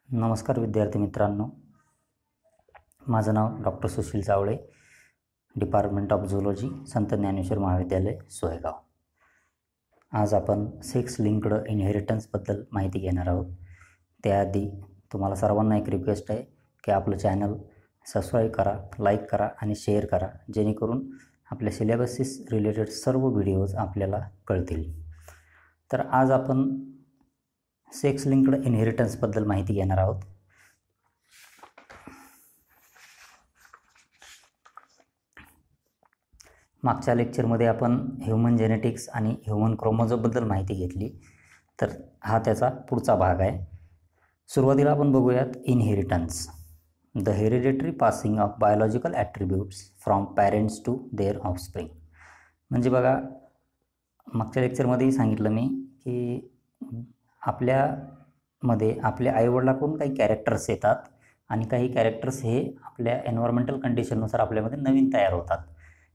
नमस्कार विद्यार्थी मित्रांनो, माझं नाव doctor Sushil Chavale, department of zoology, Sant Dnyaneshwar महाविद्यालय, सोयगाव. आज आपण सेक्स लिंक्ड इनहेरिटन्सबद्दल माहिती घेणार आहोत. त्याआधी तुम्हाला सर्वांना एक रिक्वेस्ट आहे की आपलं चॅनल सबस्क्राईब करा, लाईक करा आणि शेअर करा, जेणेकरून आपल्या सिलेबसिस रिलेटेड सर्व व्हिडिओज आपल्याला कळतील. तर आज आपण सेक्स लिंक्ड इनहेरिटन्सबद्दल माहिती घेणार आहोत. मागच्या लेक्चरमध्ये आपण ह्यूमन जेनेटिक्स आणि ह्यूमन क्रोमोझोमबद्दल माहिती घेतली, तर हा त्याचा पुढचा भाग आहे. सुरुवातीला आपण बघूयात inheritance. The hereditary passing of biological attributes from parents to their offspring. म्हणजे बघा, मागच्या लेक्चरमध्येही सांगितलं मी की आपल्यामध्ये आपल्या आईवडिलाकडून काही कॅरेक्टर्स येतात आणि काही कॅरेक्टर्स हे आपल्या एन्व्हायरमेंटल कंडिशननुसार आपल्यामध्ये नवीन तयार होतात.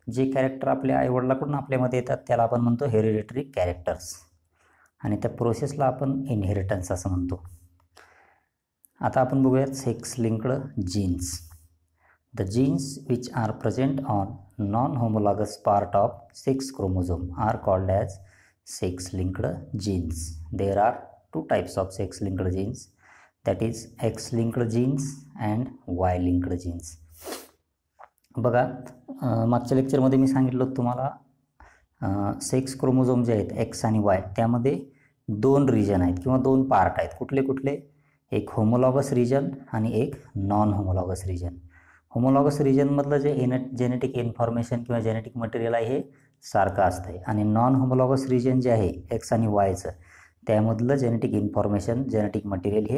जे कॅरेक्टर आपल्या आईवडिलाकडून आपल्यामध्ये येतात त्याला आपण म्हणतो हेरिडिटरी कॅरेक्टर्स, आणि त्या प्रोसेसला आपण इनहेरिटन्स असं म्हणतो. आता आपण बघूयात sex linked genes. The genes which are present on non homologous part of sex chromosome are called as sex linked genes. There are two types of sex linked genes, that is X linked genes and Y linked genes. बघा, मागच्या लेक्चरमध्ये मी सांगितलं होतं तुम्हाला sex chromosome जे आहेत X आणि Y, त्यामध्ये दोन रिजन आहेत किंवा दोन पार्ट आहेत. कुठले कुठले? एक होमोलॉगस रिजन आणि एक नॉन होमोलॉगस रिजन. होमोलॉगस रिजनमधलं जे जेनेटिक इन्फॉर्मेशन किंवा जेनेटिक मटेरियल आहे हे सारखं असतं, आणि नॉन होमोलॉगस रिजन जे आहे X आणि Yचं, त्यामधलं जेनेटिक इन्फॉर्मेशन, जेनेटिक मटेरियल हे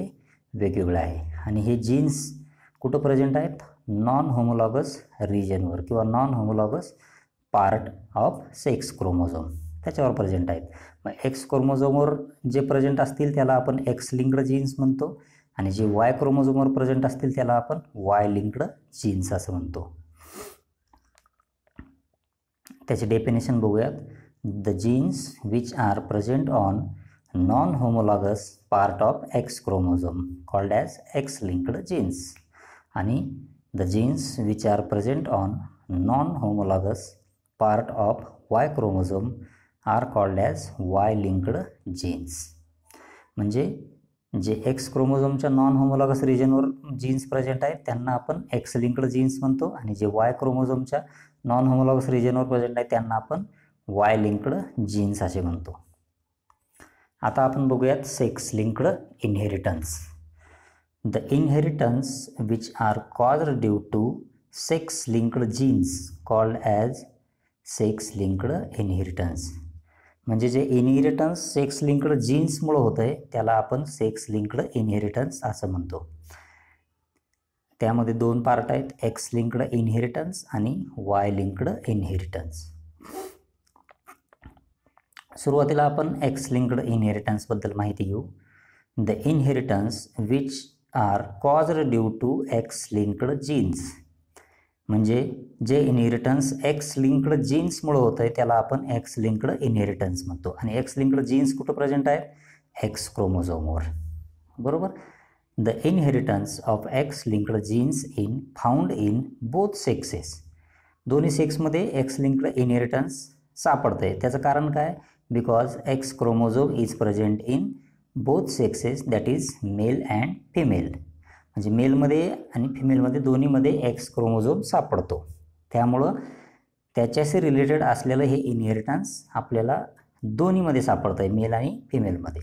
वेगवेगळं आहे. आणि हे जीन्स कुठं प्रेझेंट आहेत? नॉन होमोलॉगस रिजनवर किंवा non homologous part of sex chromosome, त्याच्यावर प्रेझेंट आहेत. मग एक्स क्रोमोझोमवर जे प्रेझेंट असतील त्याला आपण एक्स लिंक्ड जीन्स म्हणतो, आणि जे वाय क्रोमोझोमवर प्रेझेंट असतील त्याला आपण वाय लिंक्ड जीन्स असं म्हणतो. त्याचे डेफिनेशन बघूयात. The genes which are present on non-homologous part of X chromosome called as X-linked genes, आणि the genes which are present on non-homologous part of Y chromosome are called as Y-linked genes. म्हणजे जे X क्रोमोझोमच्या non homologous रिजनवर jeans present आहेत त्यांना आपण X linked genes म्हणतो, आणि जे Y क्रोमोझोमच्या non homologous रिजनवर present आहेत त्यांना आपण Y लिंक्ड जीन्स असे म्हणतो. आता आपण बघूयात sex linked inheritance. The inheritance which are caused due to sex linked genes called as sex linked inheritance. म्हणजे जे इनहेरिटन्स सेक्स लिंक्ड जीन्समुळं होतं आहे त्याला आपण सेक्स लिंक्ड इनहेरिटन्स असं म्हणतो. त्यामध्ये दोन पार्ट आहेत, एक्स लिंक्ड इनहेरिटन्स आणि वाय लिंक्ड इनहेरिटन्स. सुरुवातीला आपण एक्स लिंक्ड इनहेरिटन्सबद्दल माहिती घेऊ. The inheritance which are caused due to X linked genes. म्हणजे जे इनहेरिटन्स एक्स लिंक्ड जीन्समुळे होतं आहे त्याला आपण एक्स लिंक्ड इनहेरिटन्स म्हणतो, आणि एक्स लिंक्ड जीन्स कुठं प्रेझेंट आहे? एक्स क्रोमोझोमवर, बरोबर. The inheritance of x linked jeans found in both sexes. दोन्ही सेक्समध्ये एक्स लिंक्ड इनहेरिटन्स सापडतं आहे. त्याचं कारण काय? Because x chromosome is present in both sexes, that is male and female. म्हणजे मेलमध्ये आणि फिमेलमध्ये दोन्हीमध्ये एक्स क्रोमोझोम सापडतो, त्यामुळं त्याच्याशी रिलेटेड असलेलं हे इनहेरिटन्स आपल्याला दोन्हीमध्ये सापडतं आहे, मेल आणि फिमेलमध्ये.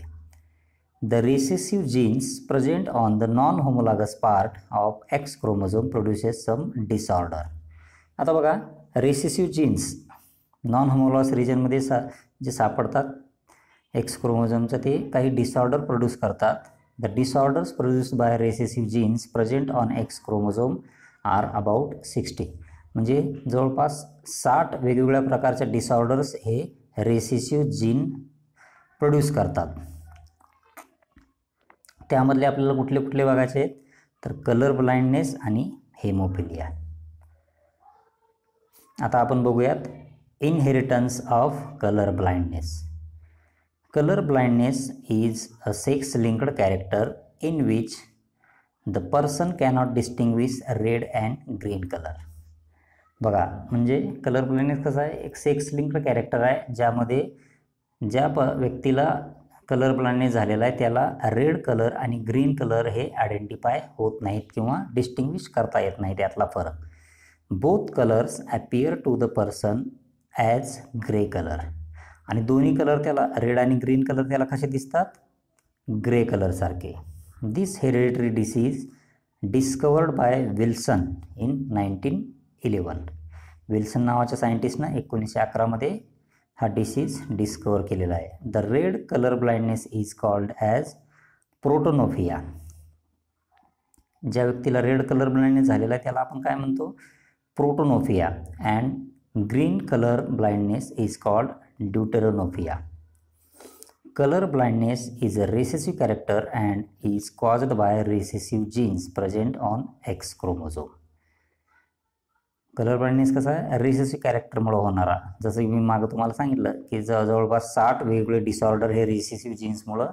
The recessive genes present on the non homologous part of X chromosome produces some disorder. आता बघा, रिसेसिव्ह जीन्स नॉन होमोलॉगस रिजनमध्ये जे सापडतात एक्स क्रोमोझोमचं, ते काही डिसऑर्डर प्रोड्यूस करतात. The disorders produced by recessive genes present on X chromosome are about 60. म्हणजे जवळपास 60 वेगवेगळ्या प्रकारच्या डिसऑर्डर्स हे रेसेसिव्ह जीन प्रोड्यूस करतात. त्यामधले आपल्याला कुठले कुठले बघायचे आहेत? तर कलर ब्लाइंडनेस आणि हेमोफिलिया. आता आपण बघूयात inheritance of colour blindness. Color blindness is a sex-linked character in which the person cannot distinguish red and green colour. बघा, म्हणजे कलर ब्लाइंडनेस कसं आहे, एक सेक्स लिंक्ड कॅरेक्टर आहे, ज्यामध्ये ज्या व्यक्तीला कलर ब्लाइंडनेस झालेला आहे त्याला रेड कलर आणि ग्रीन कलर हे आयडेंटिफाय होत नाहीत किंवा डिस्टिंग्विश करता येत नाही, त्यातला फरक. Both colours appear to the person as grey colour. आणि दोन्ही कलर त्याला, रेड आणि ग्रीन कलर त्याला कसे दिसतात, ग्रे कलरसारखे. This hereditary disease discovered by Wilson in 1911. Wilson नावाच्या सायंटिस्टनं 1911 हा डिसीज डिस्कवर केलेला आहे. The red colour blindness is called as protanopia. ज्या व्यक्तीला रेड कलर ब्लाइंडनेस झालेला आहे त्याला आपण काय म्हणतो, protanopia. And green colour blindness is called deuteranopia. Color blindness is a recessive character and is caused by recessive genes present on X chromosome. Colour blindness कसा आहे, रिसेसिव्ह कॅरेक्टरमुळे होणारा. जसं की मी मागं तुम्हाला सांगितलं की जवळपास 60 वेगवेगळे डिसऑर्डर हे रिसेसिव्ह जीन्समुळं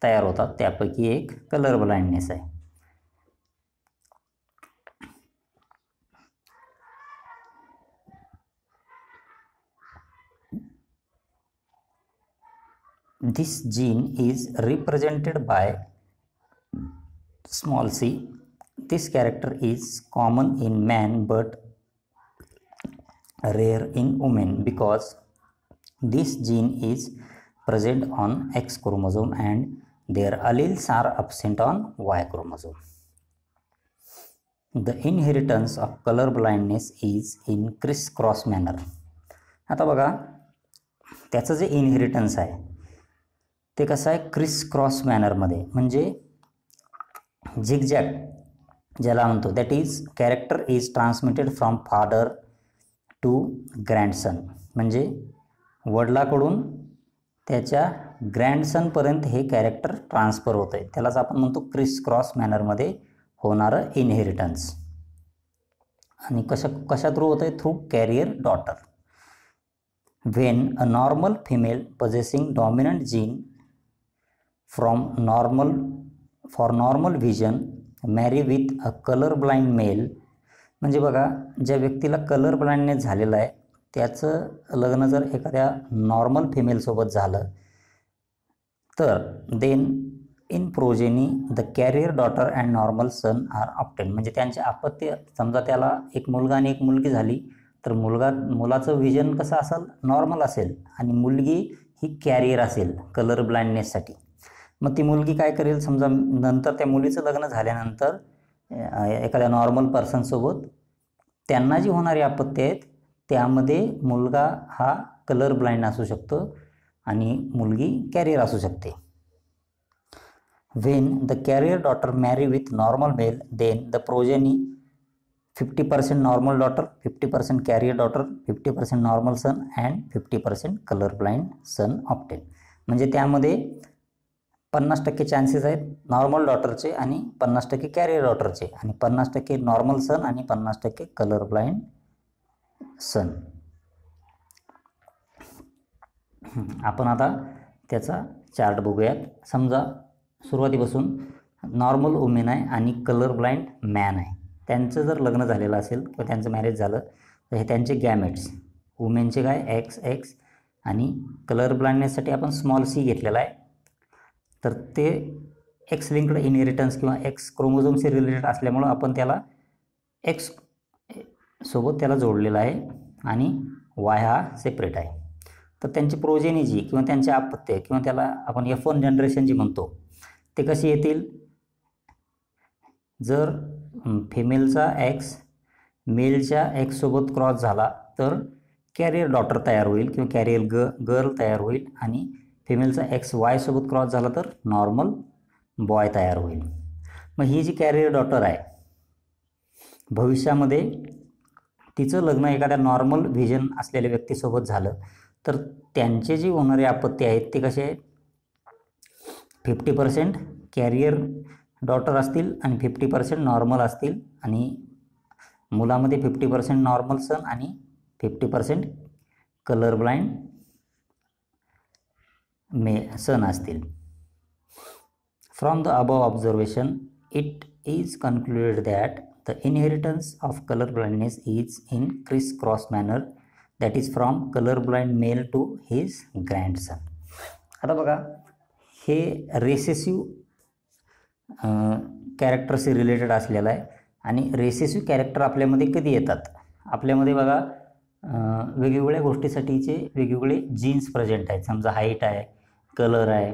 तयार होतात, त्यापैकी एक कलर ब्लाइंडनेस आहे. This gene is represented by small c. This character is common in man but rare in women because this gene is present on X chromosome and their alleles are absent on Y chromosome. The inheritance of color blindness is in criss-cross manner. आता बघा, त्याचं जे inheritance आहे ते कसं आहे, criss cross मॅनरमध्ये, म्हणजे zigzag ज्याला म्हणतो. That is character is transmitted from father to grandson. म्हणजे वडिलाकडून त्याच्या ग्रँडसनपर्यंत हे कॅरेक्टर ट्रान्सफर होतं आहे, त्यालाच आपण म्हणतो क्रिस क्रॉस मॅनरमध्ये होणारं इनहेरिटन्स. आणि कशा थ्रू होतं आहे, through carrier daughter. When a normal female possessing dominant gene for normal vision marry with a colorblind male. म्हणजे बघा, ज्या व्यक्तीला कलर ब्लाइंडनेस झालेला आहे त्याचं लग्न जर एखाद्या नॉर्मल फिमेलसोबत झालं तर then in progeny the carrier daughter and normal son are obtain. म्हणजे त्यांचे अपत्य, समजा त्याला एक मुलगा आणि एक मुलगी झाली तर मुलाचं विजन कसं असेल, नॉर्मल असेल, आणि मुलगी ही कॅरियर असेल कलर ब्लाइंडनेससाठी. मग ती मुलगी काय करेल, समजा नंतर त्या मुलीचं लग्न झाल्यानंतर एखाद्या नॉर्मल पर्सनसोबत त्यांना जी होणारी आपत्ती आहेत त्यामध्ये मुलगा हा कलर ब्लाइंड असू शकतो आणि मुलगी कॅरियर असू शकते. When the carrier daughter marry with normal male then the progeny 50% normal daughter, 50% carrier daughter, 50% normal son and 50% colour blind son obtain. म्हणजे त्यामध्ये 50% चान्सेस आहेत नॉर्मल डॉटरचे आणि 50% कॅरियर डॉटरचे, आणि 50% नॉर्मल सन आणि 50% कलर ब्लाइंड सन. आपण आता त्याचा चार्ट बघूयात. समजा सुरुवातीपासून नॉर्मल वुमेन आहे आणि कलर ब्लाइंड मॅन आहे. त्यांचं जर लग्न झालेलं असेल किंवा त्यांचं मॅरेज झालं तर हे त्यांचे गॅमेट्स. वुमेनचे काय XX आणि कलर ब्लाइंडनेससाठी आपण स्मॉल c घेतलेला आहे. तर ते X लिंक्ड इनहेरिटन्स किंवा X क्रोमोझोमशी रिलेटेड असल्यामुळं आपण त्याला X सोबत त्याला जोडलेला आहे आणि Y हा सेपरेट आहे. तर त्यांची प्रोजेनी जी किंवा त्यांचे अपत्य किंवा त्याला आपण F1 जनरेशन जी म्हणतो ते कशी येतील, जर फिमेलचा X मेलच्या X सोबत क्रॉस झाला तर कॅरियर डॉटर तयार होईल किंवा कॅरियर गर्ल तयार होईल, आणि फिमेलचा X Y सोबत क्रॉस झाला तर नॉर्मल बॉय तयार होईल. मग ही जी कॅरियर डॉटर आहे भविष्यामध्ये तिचं लग्न एखाद्या नॉर्मल व्हिजन असलेल्या व्यक्तीसोबत झालं तर त्यांचे जी होणारे आपत्ती आहेत ते कसे आहेत, 50% कॅरियर डॉटर असतील आणि 50% नॉर्मल असतील, आणि मुलामध्ये 50% नॉर्मल सन आणि 50% कलर ब्लाइंड सन असतील. From the above observation it is concluded that the inheritance of color blindness is in criss-cross manner, that is from colorblind male to his grandson. आता बघा, हे रेसेसिव्ह कॅरेक्टरशी रिलेटेड असलेलं आहे. आणि रेसेसिव्ह कॅरेक्टर आपल्यामध्ये कधी येतात? आपल्यामध्ये बघा, वेगवेगळ्या गोष्टीसाठीचे वेगवेगळे जीन्स प्रेझेंट आहेत. समजा हाईट आहे, कलर आहे,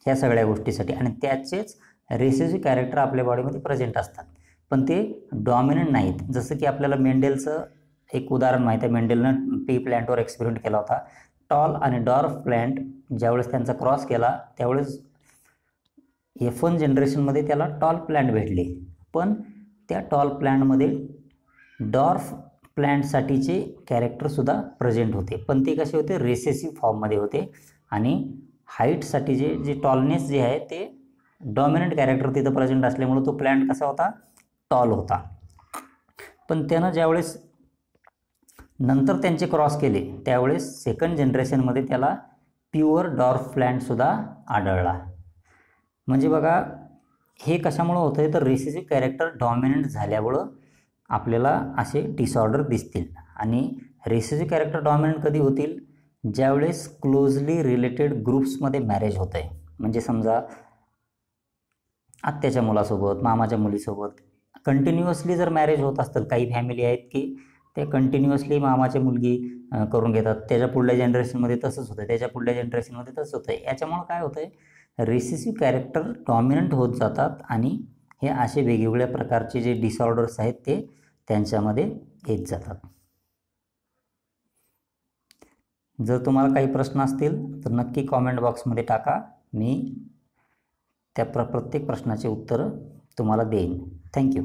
ह्या सगळ्या गोष्टीसाठी, आणि त्याचेच रेसेसिव्ह कॅरेक्टर आपल्या बॉडीमध्ये प्रेझेंट असतात, पण ते डॉमिनंट नाहीत. जसं की आपल्याला मेंडेलचं एक उदाहरण माहीत आहे. मेंडेलनं पी प्लॅन्टवर एक्सपेरिमेंट केला होता. टॉल आणि डॉर्फ प्लॅन्ट ज्यावेळेस त्यांचा क्रॉस केला त्यावेळेस F1 जनरेशनमध्ये त्याला टॉल प्लॅन्ट भेटले, पण त्या टॉल प्लॅन्टमध्ये डॉर्फ प्लॅन्टसाठीचे कॅरेक्टरसुद्धा प्रेझेंट होते, पण ते कसे होते? रेसेसिव्ह फॉर्ममध्ये होते. आणि हाईटसाठी जे टॉलनेस जे आहे ते डॉमिनंट कॅरेक्टर तिथं प्रेझेंट असल्यामुळे तो प्लॅन्ट कसा होता? टॉल होता. पण त्यानं ज्यावेळेस नंतर त्यांचे क्रॉस केले त्यावेळेस सेकंड जनरेशनमध्ये त्याला प्युअर डॉर्फ प्लॅन्टसुद्धा आढळला. म्हणजे बघा, हे कशामुळं होतं आहे? तर रेसेसिव्ह कॅरेक्टर डॉमिनंट झाल्यामुळं आपल्याला असे डिसऑर्डर दिसतील. आणि रेसेसिव्ह कॅरेक्टर डॉमिनंट कधी होतील? ज्यावेळेस क्लोजली रिलेटेड ग्रुप्समध्ये मॅरेज होतं आहे. म्हणजे समजा आत्याच्या मुलासोबत, मामाच्या मुलीसोबत कंटिन्युअसली जर मॅरेज होत असतील, काही फॅमिली आहेत की ते कंटिन्युअसली मामाची मुलगी करून घेतात, त्याच्या पुढल्या जनरेशनमध्ये तसंच होतं, त्याच्या पुढल्या जनरेशनमध्ये तसंच होतं आहे. याच्यामुळं काय होतं आहे? रेसेसिव्ह कॅरेक्टर डॉमिनंट होत जातात आणि हे असे वेगवेगळ्या प्रकारचे जे डिसऑर्डर्स आहेत ते त्यांच्यामध्ये येत जातात. जर तुम्हाला काही प्रश्न असतील तर नक्की कॉमेंट बॉक्समध्ये टाका. मी त्या प्रत्येक प्रश्नाचे उत्तरं तुम्हाला देईन. थँक्यू.